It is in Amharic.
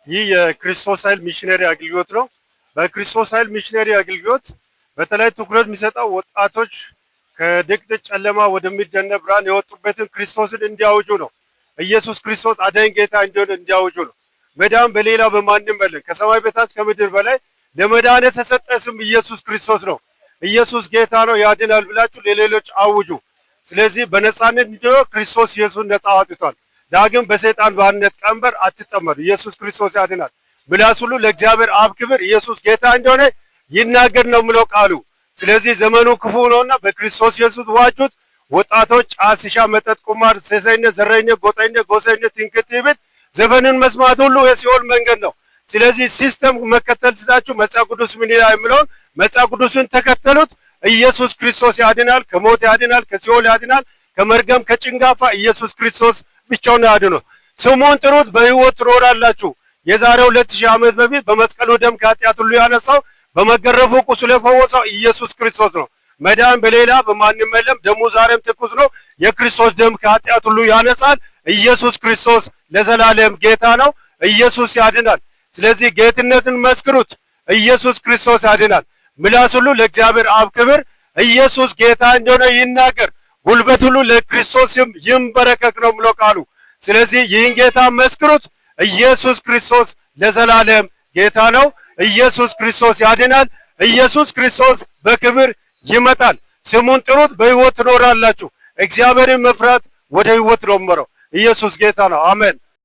ይህ የክርስቶስ ኃይል ሚሽነሪ አገልግሎት ነው። በክርስቶስ ኃይል ሚሽነሪ አገልግሎት በተለይ ትኩረት የሚሰጠው ወጣቶች ከድቅድቅ ጨለማ ወደሚደነቅ ብርሃን የወጡበትን ክርስቶስን እንዲያውጁ ነው። ኢየሱስ ክርስቶስ አዳኝ ጌታ እንዲሆን እንዲያውጁ ነው። መዳን በሌላ በማንም የለም። ከሰማይ በታች ከምድር በላይ ለመዳን የተሰጠ ስም ኢየሱስ ክርስቶስ ነው። ኢየሱስ ጌታ ነው ያድናል ብላችሁ ለሌሎች አውጁ። ስለዚህ በነጻነት እንዲኖር ክርስቶስ ኢየሱስ ነጻ አውጥቷል። ዳግም በሰይጣን ባርነት ቀንበር አትጠመዱ። ኢየሱስ ክርስቶስ ያድናል። ምላስ ሁሉ ለእግዚአብሔር አብ ክብር ኢየሱስ ጌታ እንደሆነ ይናገር ነው የሚለው ቃሉ። ስለዚህ ዘመኑ ክፉ ነውና በክርስቶስ ኢየሱስ ዋጁት። ወጣቶች ጫት፣ ሲሻ፣ መጠጥ፣ ቁማር፣ ሴሰኝነት፣ ዘረኝነት፣ ጎጠኝነት፣ ጎሰኝነት፣ ትምክህት፣ ትዕቢት ዘመንን መስማት ሁሉ የሲኦል መንገድ ነው። ስለዚህ ሲስተም መከተል ስታችሁ መጽሐፍ ቅዱስ ምን ይላል የሚለውን መጽሐፍ ቅዱስን ተከተሉት። ኢየሱስ ክርስቶስ ያድናል፣ ከሞት ያድናል፣ ከሲኦል ያድናል፣ ከመርገም ከጭንጋፋ ኢየሱስ ክርስቶስ ብቻውን ያድነው። ስሙን ጥሩት፣ በሕይወት ትኖራላችሁ። የዛሬው 2000 ዓመት በፊት በመስቀሉ ደም ከኃጢአት ሁሉ ያነሳው በመገረፉ ቁስል የፈወሰው ኢየሱስ ክርስቶስ ነው። መዳን በሌላ በማንም የለም። ደሙ ዛሬም ትኩስ ነው። የክርስቶስ ደም ከኃጢአት ሁሉ ያነጻል። ኢየሱስ ክርስቶስ ለዘላለም ጌታ ነው። ኢየሱስ ያድናል። ስለዚህ ጌትነትን መስክሩት። ኢየሱስ ክርስቶስ ያድናል። ምላስ ሁሉ ለእግዚአብሔር አብ ክብር ኢየሱስ ጌታ እንደሆነ ይናገር። ጉልበት ሁሉ ለክርስቶስ ይንበረከክ ነው ብሎ ቃሉ። ስለዚህ ይህን ጌታ መስክሩት። ኢየሱስ ክርስቶስ ለዘላለም ጌታ ነው። ኢየሱስ ክርስቶስ ያድናል። ኢየሱስ ክርስቶስ በክብር ይመጣል። ስሙን ጥሩት፣ በሕይወት ትኖራላችሁ። እግዚአብሔርን መፍራት ወደ ሕይወት ነው የሚመራው። ኢየሱስ ጌታ ነው። አሜን።